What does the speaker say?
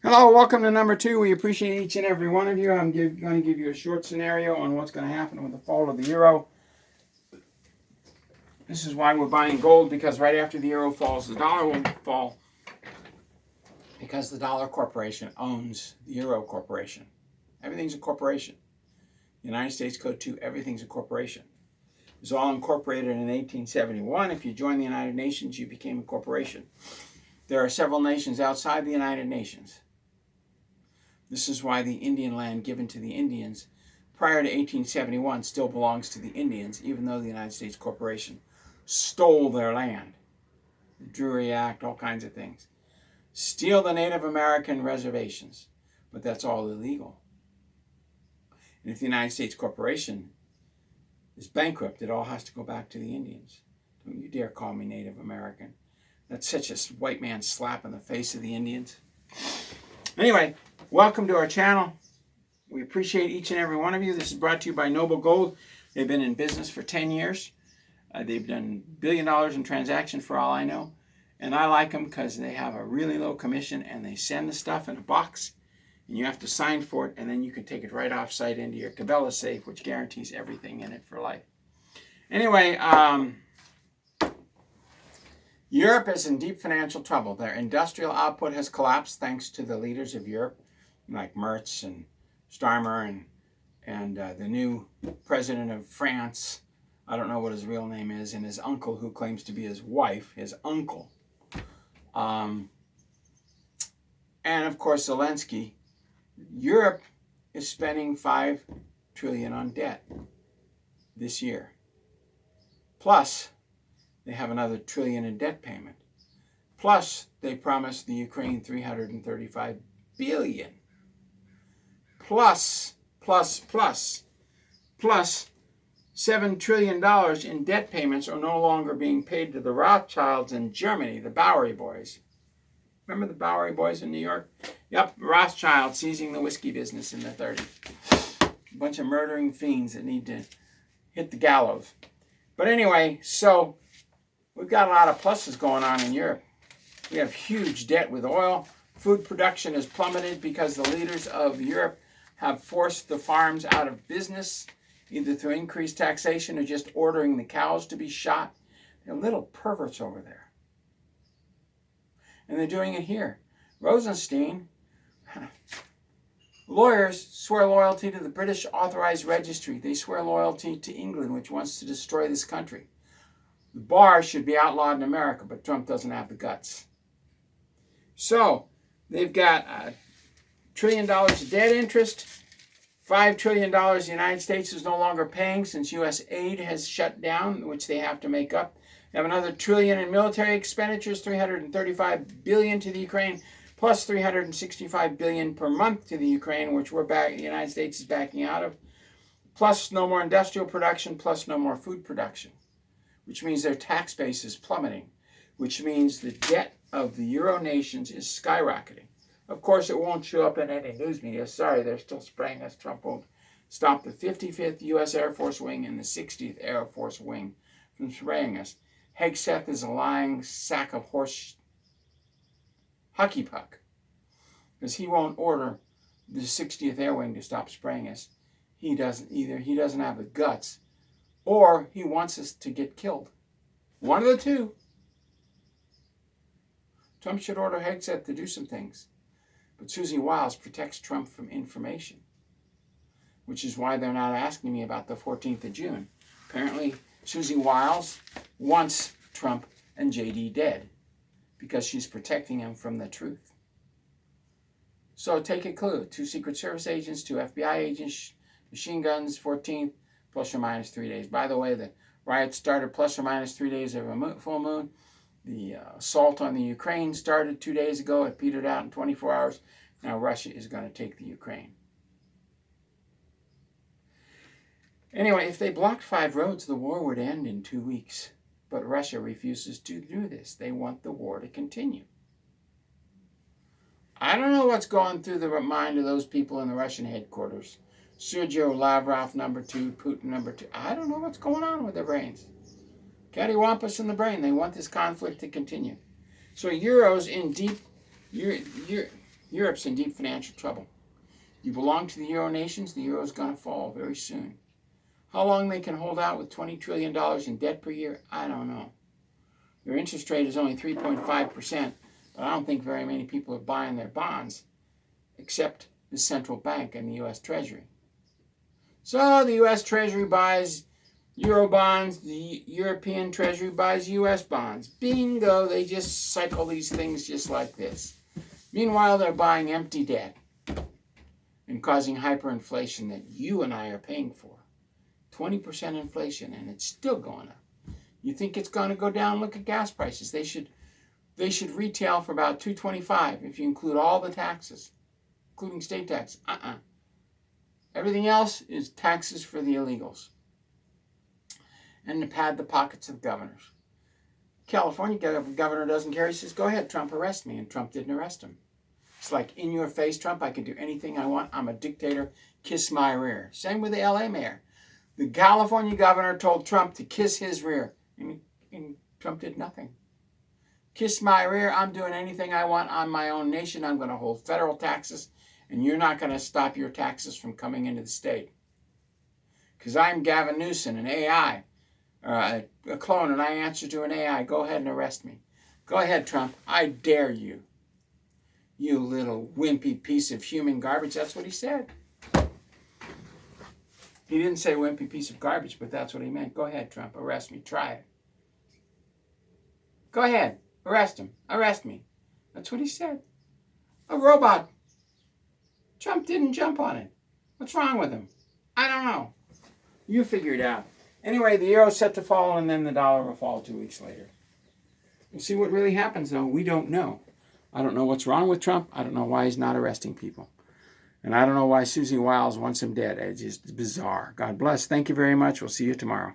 Hello, welcome to number 2. We appreciate each and every one of you. I'm going to give you a short scenario on what's going to happen with the fall of the euro. This is why we're buying gold, because right after the euro falls, the dollar will fall, because the dollar corporation owns the euro corporation. Everything's a corporation. United States Code 2, everything's a corporation. It was all incorporated in 1871. If you joined the United Nations, you became a corporation. There are several nations outside the United Nations. This is why the Indian land given to the Indians prior to 1871 still belongs to the Indians, even though the United States Corporation stole their land. The Drury Act, all kinds of things. Steal the Native American reservations, but that's all illegal. And if the United States Corporation is bankrupt, it all has to go back to the Indians. Don't you dare call me Native American. That's such a white man slap in the face of the Indians. Anyway, welcome to our channel. We appreciate each and every one of you. This is brought to you by Noble Gold. They've been in business for 10 years. They've done $1 billion in transactions for all I know. And I like them because they have a really low commission, and they send the stuff in a box, and you have to sign for it, and then you can take it right off site into your Cabela safe, which guarantees everything in it for life. Anyway, Europe is in deep financial trouble. Their industrial output has collapsed thanks to the leaders of Europe, like Merz and Starmer and the new president of France. I don't know what his real name is, and his uncle, who claims to be his wife, his uncle. And of course, Zelensky. Europe is spending $5 trillion on debt this year. Plus, they have another $1 trillion in debt payment. Plus, they promised the Ukraine $335 billion. Plus $7 trillion in debt payments are no longer being paid to the Rothschilds in Germany, the Bowery Boys. Remember the Bowery Boys in New York? Yep, Rothschild seizing the whiskey business in the 30s. A bunch of murdering fiends that need to hit the gallows. But anyway, so we've got a lot of pluses going on in Europe. We have huge debt with oil. Food production has plummeted because the leaders of Europe have forced the farms out of business, either through increased taxation or just ordering the cows to be shot. They're little perverts over there. And they're doing it here. Rosenstein, lawyers swear loyalty to the British Authorized Registry. They swear loyalty to England, which wants to destroy this country. The bar should be outlawed in America, but Trump doesn't have the guts. So, they've got $1 trillion of debt interest. $5 trillion the United States is no longer paying since U.S. aid has shut down, which they have to make up. They have another $1 trillion in military expenditures, $335 billion to the Ukraine, plus $365 billion per month to the Ukraine, which the United States is backing out of. Plus no more industrial production, plus no more food production, which means their tax base is plummeting, which means the debt of the Euro nations is skyrocketing. Of course, it won't show up in any news media. Sorry, they're still spraying us. Trump won't stop the 55th U.S. Air Force Wing and the 60th Air Force Wing from spraying us. Hegseth is a lying sack of horse hockey puck, because he won't order the 60th Air Wing to stop spraying us. He doesn't either. He doesn't have the guts, or he wants us to get killed. One of the two. Trump should order Hegseth to do some things. But Susie Wiles protects Trump from information, which is why they're not asking me about the 14th of June. Apparently, Susie Wiles wants Trump and JD dead because she's protecting him from the truth. So take a clue. 2 Secret Service agents, 2 FBI agents, machine guns, 14th, plus or minus 3 days. By the way, the riots started plus or minus 3 days of a full moon. The assault on the Ukraine started 2 days ago. It petered out in 24 hours. Now Russia is going to take the Ukraine. Anyway, if they blocked 5 roads, the war would end in 2 weeks. But Russia refuses to do this. They want the war to continue. I don't know what's going through the mind of those people in the Russian headquarters. Sergei Lavrov, number 2, Putin, number 2. I don't know what's going on with their brains. Cattywampus in the brain. They want this conflict to continue. So Euro's in deep... Europe's in deep financial trouble. You belong to the Euro nations, the Euro is going to fall very soon. How long they can hold out with $20 trillion in debt per year, I don't know. Their interest rate is only 3.5%, but I don't think very many people are buying their bonds, except the central bank and the U.S. Treasury. So the U.S. Treasury buys Euro bonds, the European Treasury buys U.S. bonds. Bingo, they just cycle these things just like this. Meanwhile, they're buying empty debt and causing hyperinflation that you and I are paying for. 20% inflation, and it's still going up. You think it's going to go down? Look at gas prices. They should retail for about $2.25 if you include all the taxes, including state tax. Everything else is taxes for the illegals and to pad the pockets of governors. California governor doesn't care. He says, go ahead, Trump, arrest me. And Trump didn't arrest him. It's like, in your face, Trump, I can do anything I want. I'm a dictator. Kiss my rear. Same with the LA mayor. The California governor told Trump to kiss his rear. And Trump did nothing. Kiss my rear. I'm doing anything I want on my own nation. I'm going to hold federal taxes. And you're not going to stop your taxes from coming into the state. Because I'm Gavin Newsom, an AI. A clone, and I answer to an AI. Go ahead and arrest me. Go ahead, Trump. I dare you. You little wimpy piece of human garbage. That's what he said. He didn't say wimpy piece of garbage, but that's what he meant. Go ahead, Trump. Arrest me. Try it. Go ahead. Arrest him. Arrest me. That's what he said. A robot. Trump didn't jump on it. What's wrong with him? I don't know. You figure it out. Anyway, the euro's set to fall, and then the dollar will fall 2 weeks later. We'll see what really happens, though. We don't know. I don't know what's wrong with Trump. I don't know why he's not arresting people. And I don't know why Susie Wiles wants him dead. It's just bizarre. God bless. Thank you very much. We'll see you tomorrow.